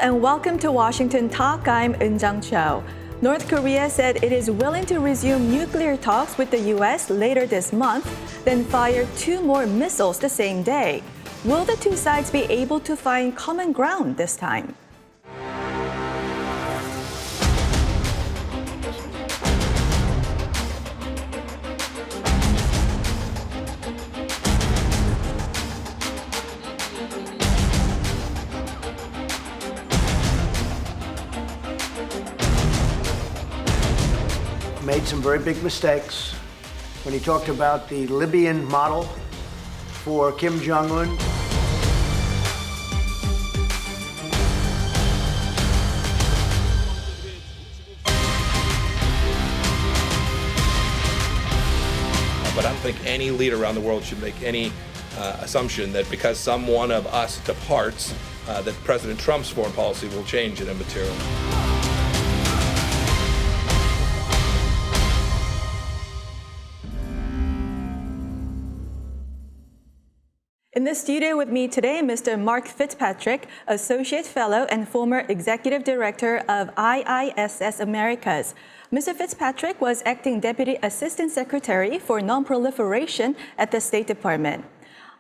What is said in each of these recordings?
and welcome to Washington Talk. I'm Eun-jung Cho. North Korea said it is willing to resume nuclear talks with the U.S. later this month, then fired 2 more missiles the same day. Will the two sides be able to find common ground this time? Made some very big mistakes when he talked about the Libyan model for Kim Jong-un. But I don't think any leader around the world should make any assumption that because some one of us departs, that President Trump's foreign policy will change in a material. In the studio with me today, Mr. Mark Fitzpatrick, Associate Fellow and former Executive Director of IISS Americas. Mr. Fitzpatrick was Acting Deputy Assistant Secretary for Nonproliferation at the State Department.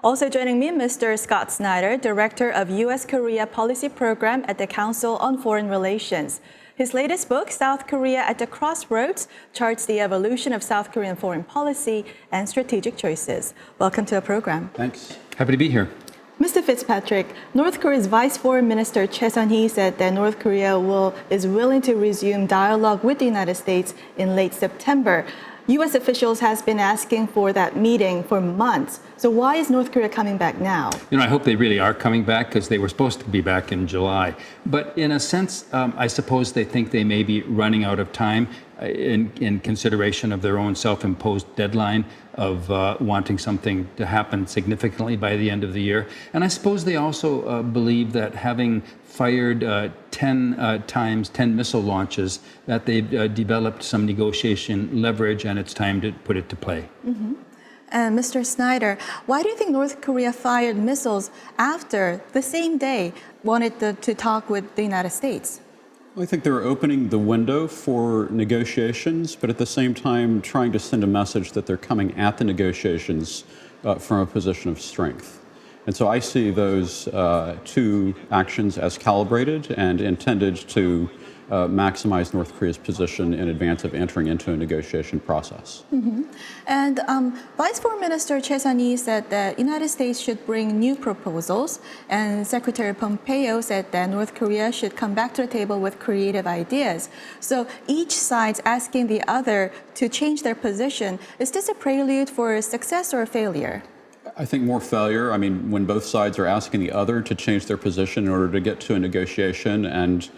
Also joining me, Mr. Scott Snyder, Director of U.S.-Korea Policy Program at the Council on Foreign Relations. His latest book, South Korea at the Crossroads, charts the evolution of South Korean foreign policy and strategic choices. Welcome to the program. Thanks. Happy to be here. Mr. Fitzpatrick, North Korea's Vice Foreign Minister Choi Sun-hee said that North Korea is willing to resume dialogue with the United States in late September. U.S. officials has been asking for that meeting for months. So why is North Korea coming back now? I hope they really are coming back because they were supposed to be back in July. But in a sense, I suppose they think they may be running out of time in consideration of their own self-imposed deadline of wanting something to happen significantly by the end of the year. And I suppose they also believe that having fired 10 missile launches, that they've developed some negotiation leverage and it's time to put it to play. Mm-hmm. And Mr. Snyder, why do you think North Korea fired missiles after the same day wanted to talk with the United States? I think they're opening the window for negotiations, but at the same time trying to send a message that they're coming at the negotiations from a position of strength. And so I see those 2 actions as calibrated and intended to maximize North Korea's position in advance of entering into a negotiation process. Mm-hmm. And Vice Foreign Minister Choi Sun-hee said that the United States should bring new proposals, and Secretary Pompeo said that North Korea should come back to the table with creative ideas. So each side's asking the other to change their position. Is this a prelude for success or failure? I think more failure. I mean, when both sides are asking the other to change their position in order to get to a negotiation and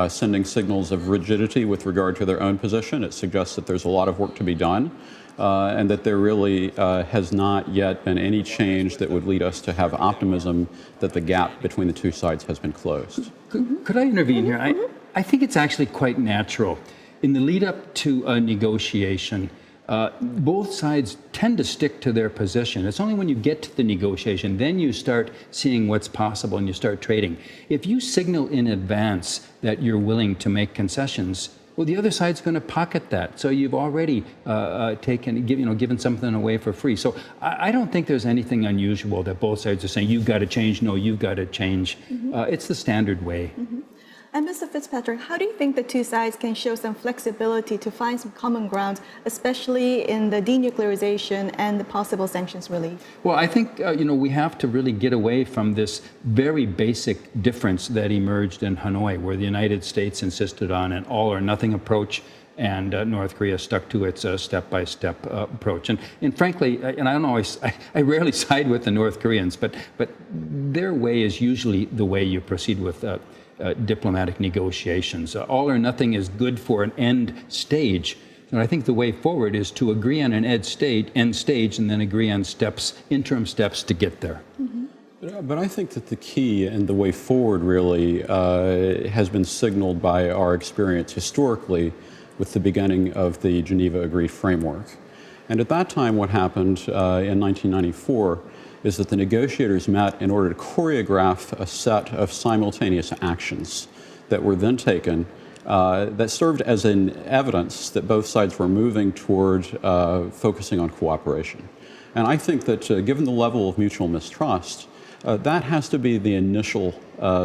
sending signals of rigidity with regard to their own position, it suggests that there's a lot of work to be done and that there really has not yet been any change that would lead us to have optimism that the gap between the two sides has been closed. Could I intervene here? I think it's actually quite natural. In the lead up to a negotiation, both sides tend to stick to their position. It's only when you get to the negotiation, then you start seeing what's possible and you start trading. If you signal in advance that you're willing to make concessions, well, the other side's going to pocket that. So you've already given something away for free. So I don't think there's anything unusual that both sides are saying, you've got to change, no, you've got to change. Mm-hmm. It's the standard way. Mm-hmm. And Mr. Fitzpatrick, how do you think the two sides can show some flexibility to find some common ground, especially in the denuclearization and the possible sanctions relief? Well, I think we have to really get away from this very basic difference that emerged in Hanoi, where the United States insisted on an all-or-nothing approach, and North Korea stuck to its step-by-step approach. And frankly, I rarely side with the North Koreans, but their way is usually the way you proceed with diplomatic negotiations. All or nothing is good for an end stage. And I think the way forward is to agree on an end stage, and then agree on interim steps to get there. Mm-hmm. But I think that the key and the way forward really has been signaled by our experience historically with the beginning of the Geneva Agreed Framework. And at that time, what happened in 1994 is that the negotiators met in order to choreograph a set of simultaneous actions that were then taken that served as an evidence that both sides were moving toward focusing on cooperation. And I think that given the level of mutual mistrust, that has to be the initial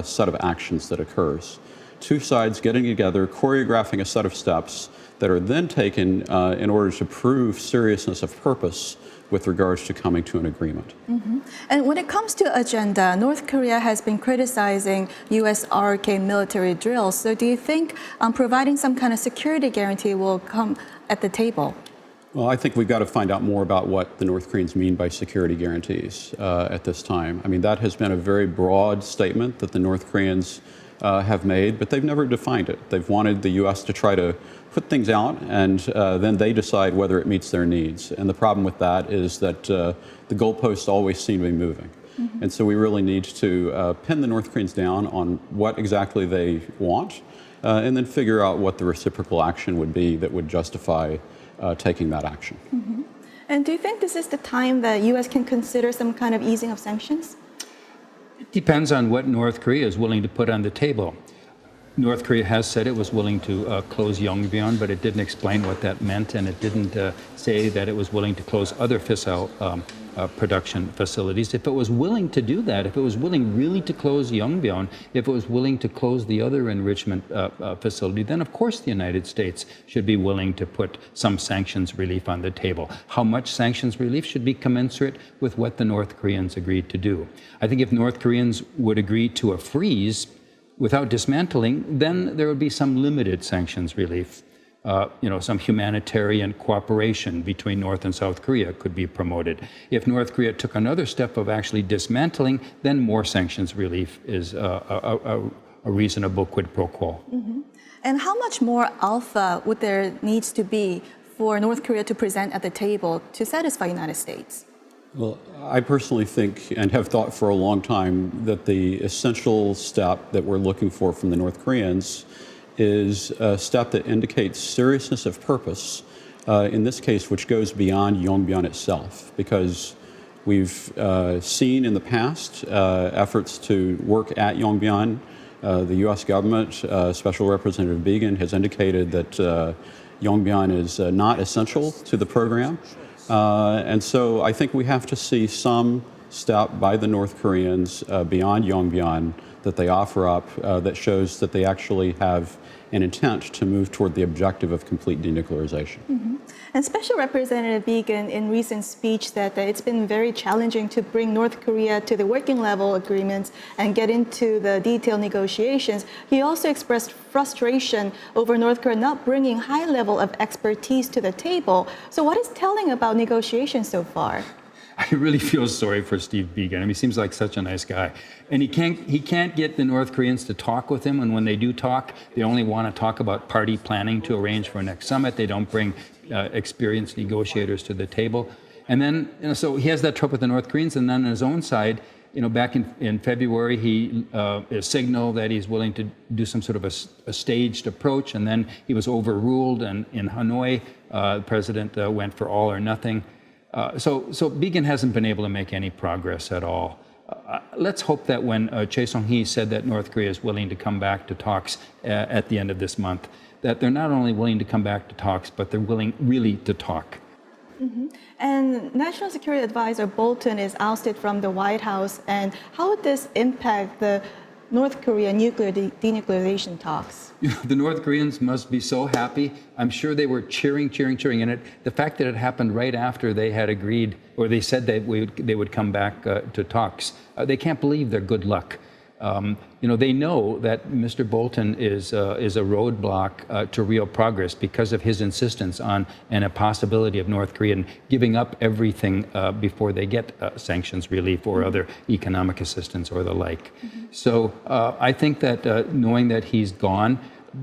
set of actions that occurs. Two sides getting together, choreographing a set of steps that are then taken in order to prove seriousness of purpose with regards to coming to an agreement. Mm-hmm. And when it comes to agenda, North Korea has been criticizing U.S. RK military drills. So do you think providing some kind of security guarantee will come at the table? Well, I think we've got to find out more about what the North Koreans mean by security guarantees at this time. I mean, that has been a very broad statement that the North Koreans have made, but they've never defined it. They've wanted the U.S. to try to put things out, and then they decide whether it meets their needs. And the problem with that is that the goalposts always seem to be moving. Mm-hmm. And so we really need to pin the North Koreans down on what exactly they want, and then figure out what the reciprocal action would be that would justify taking that action. Mm-hmm. And do you think this is the time that U.S. can consider some kind of easing of sanctions? It depends on what North Korea is willing to put on the table. North Korea has said it was willing to close Yongbyon, but it didn't explain what that meant, and it didn't say that it was willing to close other fissile production facilities. If it was willing to do that, if it was willing really to close Yongbyon, if it was willing to close the other enrichment facility, then of course the United States should be willing to put some sanctions relief on the table. How much sanctions relief should be commensurate with what the North Koreans agreed to do. I think if North Koreans would agree to a freeze without dismantling, then there would be some limited sanctions relief. Some humanitarian cooperation between North and South Korea could be promoted. If North Korea took another step of actually dismantling, then more sanctions relief is a reasonable quid pro quo. Mm-hmm. And how much more alpha would there needs to be for North Korea to present at the table to satisfy the United States? Well, I personally think and have thought for a long time that the essential step that we're looking for from the North Koreans is a step that indicates seriousness of purpose, in this case, which goes beyond Yongbyon itself, because we've seen in the past efforts to work at Yongbyon. The U.S. government, Special Representative Began, has indicated that Yongbyon is not essential to the program. And so I think we have to see some step by the North Koreans beyond Yongbyon that they offer up that shows that they actually have an intent to move toward the objective of complete denuclearization. Mm-hmm. And Special Representative Began in recent speech said that it's been very challenging to bring North Korea to the working level agreements and get into the detailed negotiations. He also expressed frustration over North Korea not bringing high level of expertise to the table. So what is telling about negotiations so far? I really feel sorry for Steve Biegun. I mean, he seems like such a nice guy. And he can't get the North Koreans to talk with him. And when they do talk, they only want to talk about party planning to arrange for a next summit. They don't bring experienced negotiators to the table. And then, so he has that trouble with the North Koreans. And then on his own side, back in February, he signaled that he's willing to do some sort of a staged approach. And then he was overruled. And in Hanoi, the president went for all or nothing. So Began hasn't been able to make any progress at all. Let's hope that when Choi Song-hee said that North Korea is willing to come back to talks at the end of this month, that they're not only willing to come back to talks, but they're willing really to talk. Mm-hmm. And National Security Advisor Bolton is ousted from the White House. And how would this impact the North Korea nuclear denuclearization talks? The North Koreans must be so happy. I'm sure they were cheering. And the fact that it happened right after they had agreed, or they said that they would come back to talks, they can't believe their good luck. They know that Mr. Bolton is a roadblock to real progress because of his insistence on a possibility of North Korea giving up everything before they get sanctions relief or other economic assistance or the like. Mm-hmm. So I think that knowing that he's gone,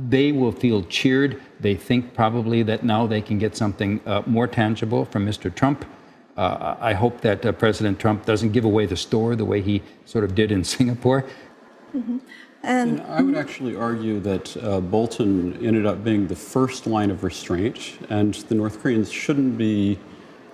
they will feel cheered. They think probably that now they can get something more tangible from Mr. Trump. I hope that President Trump doesn't give away the store the way he sort of did in Singapore. Mm-hmm. And I would actually argue that Bolton ended up being the first line of restraint, and the North Koreans shouldn't be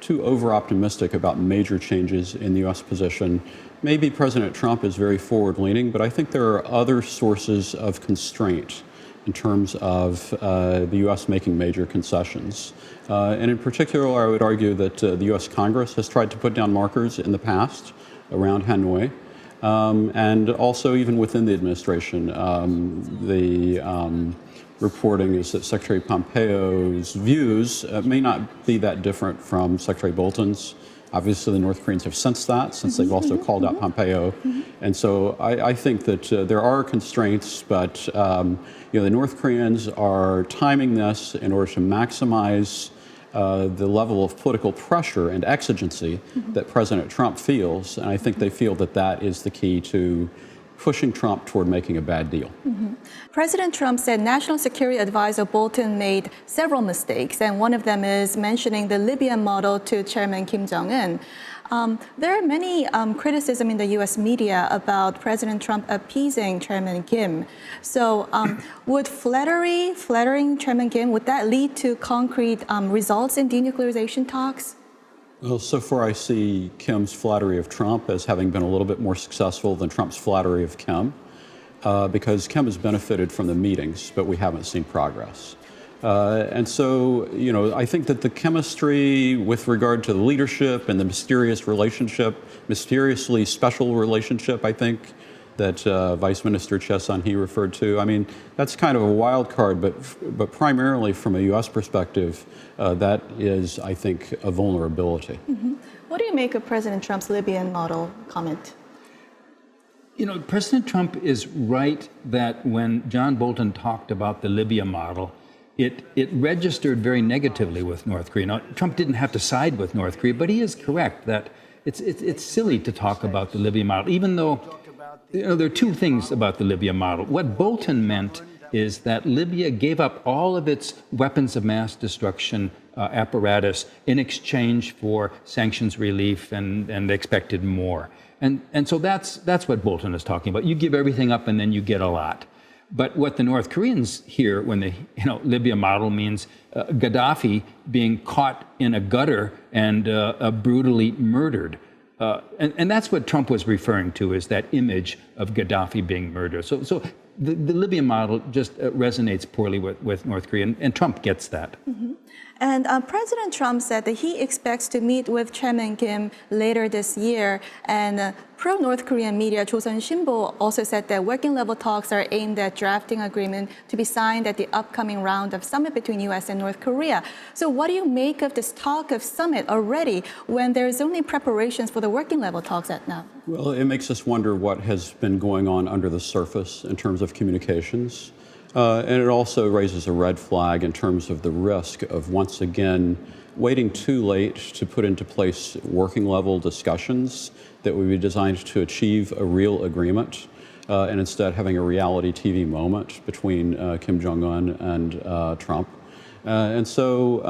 too over-optimistic about major changes in the U.S. position. Maybe President Trump is very forward-leaning, but I think there are other sources of constraint in terms of the U.S. making major concessions. And in particular, I would argue that the U.S. Congress has tried to put down markers in the past around Hanoi. And also even within the administration, the reporting is that Secretary Pompeo's views may not be that different from Secretary Bolton's. Obviously, the North Koreans have sensed that since they've also called out Pompeo. And so I think that there are constraints, but the North Koreans are timing this in order to maximize the level of political pressure and exigency that President Trump feels. And I think they feel that that is the key to pushing Trump toward making a bad deal. President Trump said National Security Advisor Bolton made several mistakes, and one of them is mentioning the Libyan model to Chairman Kim Jong-un. There are many criticism in the U.S. media about President Trump appeasing Chairman Kim. So would flattering Chairman Kim, would that lead to concrete results in denuclearization talks? Well, so far I see Kim's flattery of Trump as having been a little bit more successful than Trump's flattery of Kim, because Kim has benefited from the meetings, but we haven't seen progress. And so, I think that the chemistry with regard to the leadership and the mysteriously special relationship, I think, that Vice Minister Choi Sun-hee referred to. I mean, that's kind of a wild card, but primarily from a U.S. perspective, that is, I think, a vulnerability. What do you make of President Trump's Libyan model comment? President Trump is right that when John Bolton talked about the Libya model, it registered very negatively with North Korea. Now, Trump didn't have to side with North Korea, but he is correct that it's silly to talk about the Libya model, even though there are two things about the Libya model. What Bolton meant is that Libya gave up all of its weapons of mass destruction apparatus in exchange for sanctions relief and expected more. And so that's what Bolton is talking about. You give everything up and then you get a lot. But what the North Koreans hear when the Libya model means Gaddafi being caught in a gutter and brutally murdered. And that's what Trump was referring to, is that image of Gaddafi being murdered. So the Libyan model just resonates poorly with North Korea, and Trump gets that. And President Trump said that he expects to meet with Chairman Kim later this year. And pro-North Korean media, Joseon Shinbo, also said that working-level talks are aimed at drafting agreement to be signed at the upcoming round of summit between U.S. and North Korea. So what do you make of this talk of summit already when there's only preparations for the working-level talks at now? Well, it makes us wonder what has been going on under the surface in terms of communications. And it also raises a red flag in terms of the risk of, once again, waiting too late to put into place working-level discussions that would be designed to achieve a real agreement, and instead having a reality TV moment between Kim Jong-un and Trump. And so,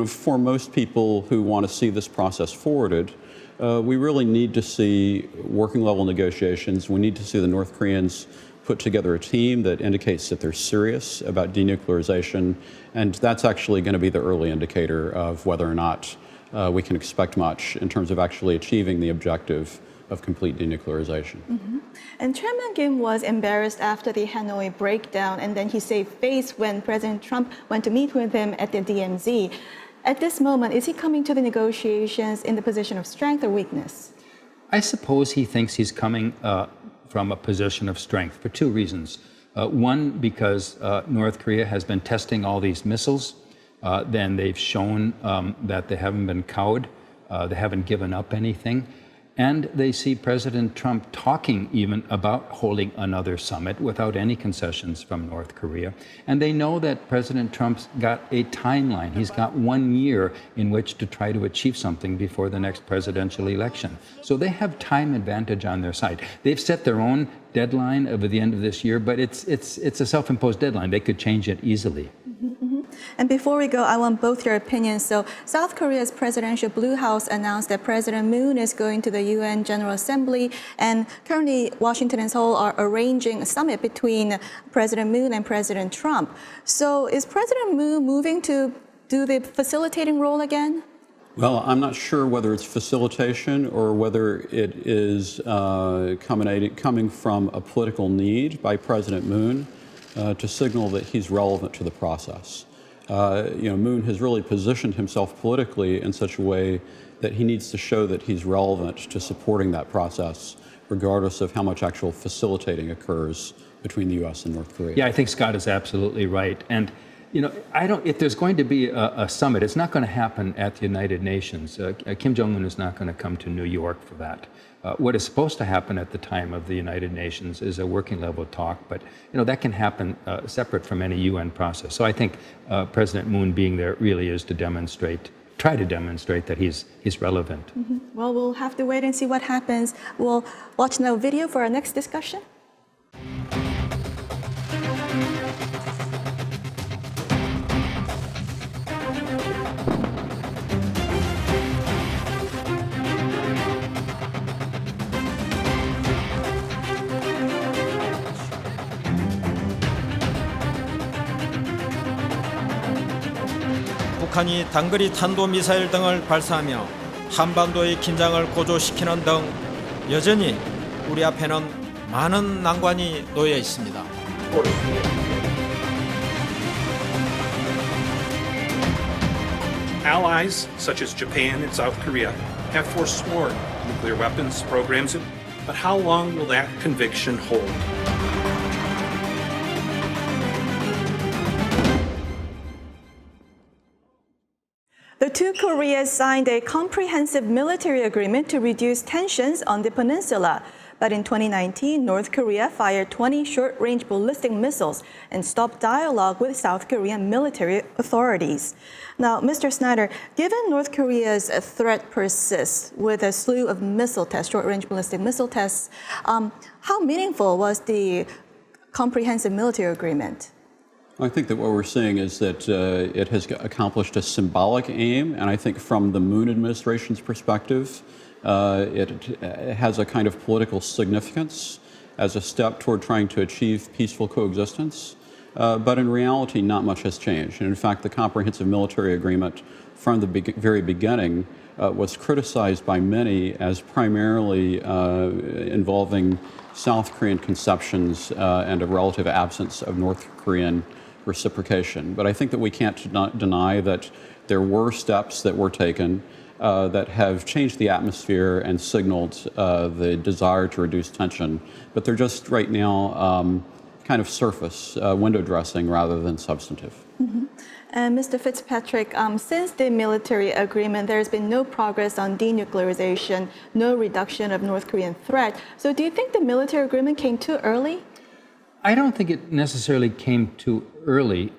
for most people who want to see this process forwarded, we really need to see working-level negotiations. We need to see the North Koreans put together a team that indicates that they're serious about denuclearization, and that's actually going to be the early indicator of whether or not we can expect much in terms of actually achieving the objective of complete denuclearization. And Chairman Kim was embarrassed after the Hanoi breakdown, and then he saved face when President Trump went to meet with him at the DMZ. At this moment, is he coming to the negotiations in the position of strength or weakness? I suppose he thinks he's coming from a position of strength for two reasons. One, because North Korea has been testing all these missiles. Then they've shown that they haven't been cowed. They haven't given up anything. And they see President Trump talking even about holding another summit without any concessions from North Korea. And they know that President Trump's got a timeline. He's got 1 year in which to try to achieve something before the next presidential election. So they have time advantage on their side. They've set their own deadline over the end of this year, but it's a self-imposed deadline. They could change it easily. And before we go, I want both your opinions. So South Korea's presidential Blue House announced that President Moon is going to the UN General Assembly, and currently Washington and Seoul are arranging a summit between President Moon and President Trump. So is President Moon moving to do the facilitating role again? Well, I'm not sure whether it's facilitation or whether it is coming from a political need by President Moon to signal that he's relevant to the process. Moon has really positioned himself politically in such a way that he needs to show that he's relevant to supporting that process, regardless of how much actual facilitating occurs between the U.S. and North Korea. Yeah, I think Scott is absolutely right. And if there's going to be a summit, it's not going to happen at the United Nations. Kim Jong-un is not going to come to New York for that. What is supposed to happen at the time of the United Nations is a working level talk, but that can happen separate from any UN process. So I think President Moon being there really is to try to demonstrate that he's relevant. Mm-hmm. Well, we'll have to wait and see what happens. We'll watch now a video for our next discussion. 북한이 단거리 탄도미사일 등을 발사하며 한반도의 긴장을 고조시키는 등 여전히 우리 앞에는 많은 난관이 놓여 있습니다. Allies, such as Japan and South Korea, have forsworn nuclear weapons programs, but how long will that conviction hold? The two Koreas signed a comprehensive military agreement to reduce tensions on the peninsula. But in 2019, North Korea fired 20 short-range ballistic missiles and stopped dialogue with South Korean military authorities. Now, Mr. Snyder, given North Korea's threat persists with a slew of missile tests, short-range ballistic missile tests, how meaningful was the comprehensive military agreement? I think that what we're seeing is that it has accomplished a symbolic aim, and I think from the Moon administration's perspective, it has a kind of political significance as a step toward trying to achieve peaceful coexistence. But in reality, not much has changed. And in fact, the comprehensive military agreement from the very beginning was criticized by many as primarily involving South Korean conceptions and a relative absence of North Korean reciprocation. But I think that we can't deny that there were steps that were taken that have changed the atmosphere and signaled the desire to reduce tension. But they're just right now kind of surface, window dressing rather than substantive. Mm-hmm. And Mr. Fitzpatrick, since the military agreement, there's been no progress on denuclearization, no reduction of North Korean threat. So do you think the military agreement came too early? I don't think it necessarily came too early.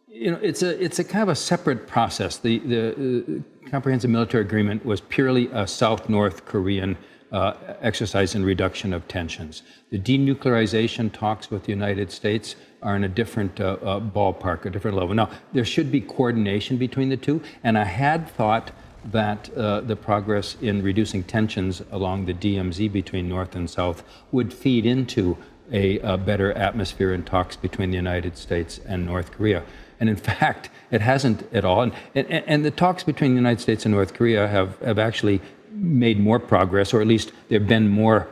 It's a kind of a separate process. The comprehensive military agreement was purely a South-North Korean exercise in reduction of tensions. The denuclearization talks with the United States are in a different ballpark, a different level. Now, there should be coordination between the two, and I had thought that the progress in reducing tensions along the DMZ between North and South would feed into a better atmosphere in talks between the United States and North Korea. And in fact, it hasn't at all. And the talks between the United States and North Korea have actually made more progress, or at least there have been more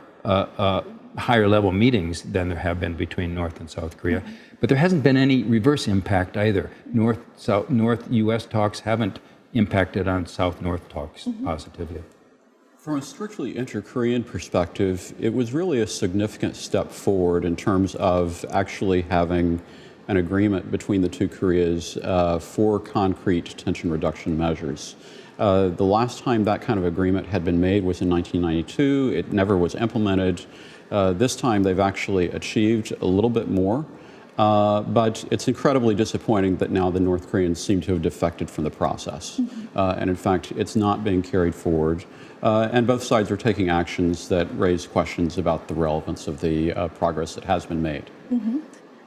higher level meetings than there have been between North and South Korea. But there hasn't been any reverse impact either. North-U.S. talks haven't impacted on South-North talks positively. From a strictly inter-Korean perspective, it was really a significant step forward in terms of actually having an agreement between the two Koreas for concrete tension reduction measures. The last time that kind of agreement had been made was in 1992. It never was implemented. This time they've actually achieved a little bit more, but it's incredibly disappointing that now the North Koreans seem to have defected from the process. And in fact, it's not being carried forward. And both sides are taking actions that raise questions about the relevance of the progress that has been made.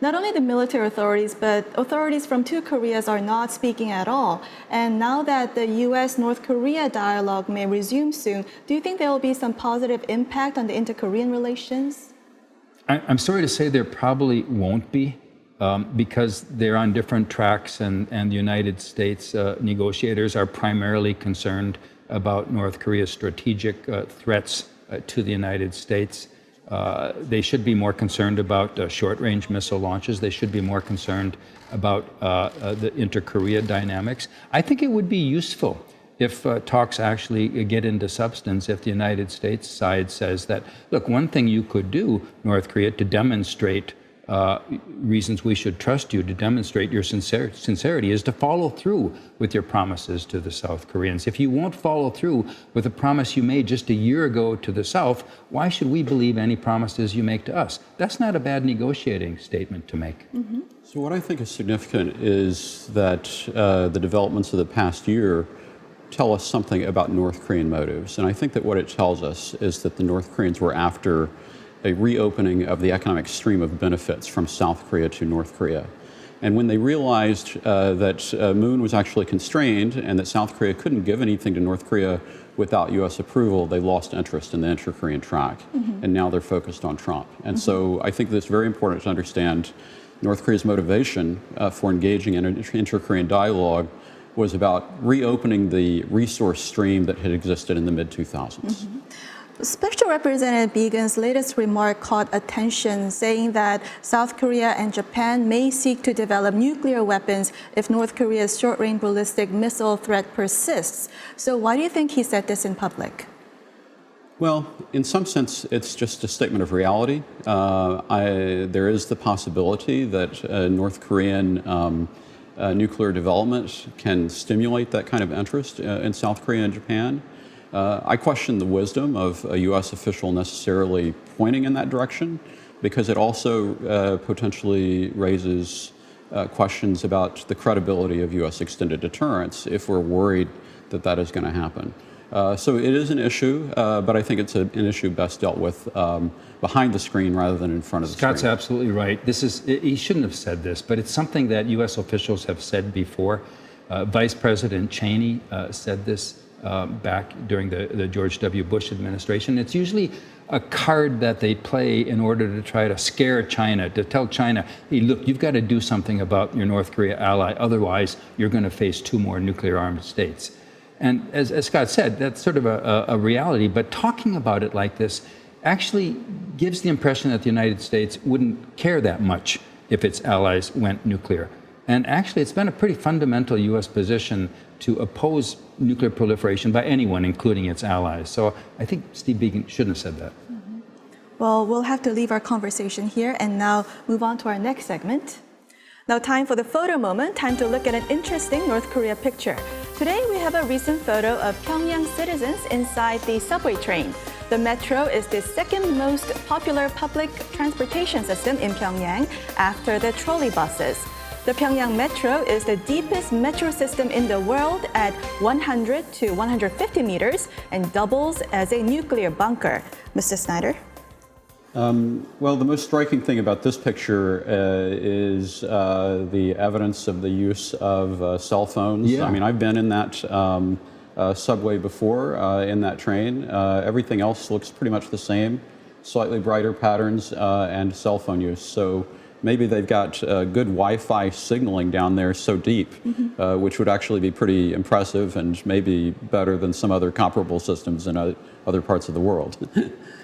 Not only the military authorities, but authorities from two Koreas are not speaking at all. And now that the U.S.-North Korea dialogue may resume soon, do you think there will be some positive impact on the inter-Korean relations? I'm sorry to say there probably won't be. because they're on different tracks, and the United States negotiators are primarily concerned about North Korea's strategic threats to the United States. They should be more concerned about short-range missile launches. They should be more concerned about the inter-Korea dynamics. I think it would be useful if talks actually get into substance, if the United States side says that, look, one thing you could do, North Korea, to demonstrate reasons we should trust you, to demonstrate your sincerity, is to follow through with your promises to the South Koreans. If you won't follow through with a promise you made just a year ago to the South, why should we believe any promises you make to us? That's not a bad negotiating statement to make. Mm-hmm. So what I think is significant is that the developments of the past year tell us something about North Korean motives. And I think that what it tells us is that the North Koreans were after a reopening of the economic stream of benefits from South Korea to North Korea. And when they realized that Moon was actually constrained and that South Korea couldn't give anything to North Korea without U.S. approval, they lost interest in the inter-Korean track. Mm-hmm. And now they're focused on Trump. And mm-hmm. so I think that it's very important to understand North Korea's motivation for engaging in an inter-Korean dialogue was about reopening the resource stream that had existed in the mid-2000s. Mm-hmm. Special Representative Began's latest remark caught attention, saying that South Korea and Japan may seek to develop nuclear weapons if North Korea's short-range ballistic missile threat persists. So why do you think he said this in public? Well, in some sense, it's just a statement of reality. There is the possibility that North Korean nuclear development can stimulate that kind of interest in South Korea and Japan. I question the wisdom of a U.S. official necessarily pointing in that direction, because it also potentially raises questions about the credibility of U.S. extended deterrence if we're worried that that is going to happen. So it is an issue, but I think it's an issue best dealt with behind the screen rather than in front of the screen. Scott's absolutely right. He shouldn't have said this, but it's something that U.S. officials have said before. Vice President Cheney said this back during the George W. Bush administration. It's usually a card that they play in order to try to scare China, to tell China, hey, look, you've got to do something about your North Korea ally, otherwise you're going to face 2 more nuclear-armed states. And as Scott said, that's sort of a reality, but talking about it like this actually gives the impression that the United States wouldn't care that much if its allies went nuclear. And actually, it's been a pretty fundamental U.S. position to oppose nuclear proliferation by anyone, including its allies. So I think Steve Biegun shouldn't have said that. Mm-hmm. Well, we'll have to leave our conversation here and now move on to our next segment. Now, time for the photo moment, time to look at an interesting North Korea picture. Today, we have a recent photo of Pyongyang citizens inside the subway train. The metro is the second most popular public transportation system in Pyongyang after the trolley buses. The Pyongyang Metro is the deepest metro system in the world at 100 to 150 meters and doubles as a nuclear bunker. Mr. Snyder? Well, the most striking thing about this picture is the evidence of the use of cell phones. Yeah. I mean, I've been in that subway before, in that train. Everything else looks pretty much the same, slightly brighter patterns and cell phone use. So maybe they've got good Wi-Fi signaling down there so deep, mm-hmm. Which would actually be pretty impressive and maybe better than some other comparable systems in other parts of the world.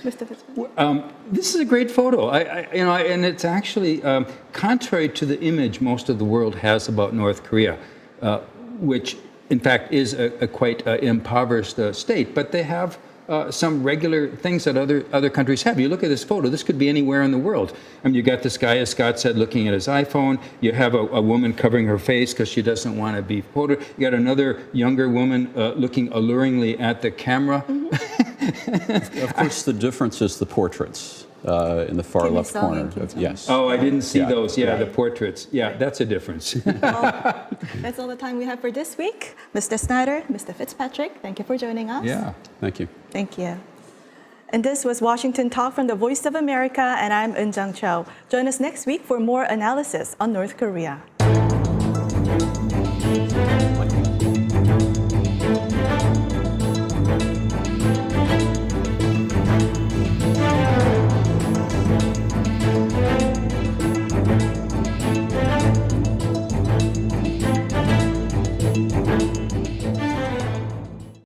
Mr. Fitzpatrick? This is a great photo, and it's actually contrary to the image most of the world has about North Korea, which in fact is a quite impoverished state, but they have some regular things that other countries have. You look at this photo, this could be anywhere in the world. I mean, you got this guy, as Scott said, looking at his iPhone. You have a woman covering her face because she doesn't want to be photographed. You got another younger woman looking alluringly at the camera. Mm-hmm. Of course, the difference is the portraits in the far left corner. Yes. Oh, I didn't see those. Yeah, the portraits. Yeah, that's a difference. Well, that's all the time we have for this week. Mr. Snyder, Mr. Fitzpatrick, thank you for joining us. Yeah. Thank you. Thank you. And this was Washington Talk from the Voice of America, and I'm Eun-Jung Cho. Join us next week for more analysis on North Korea.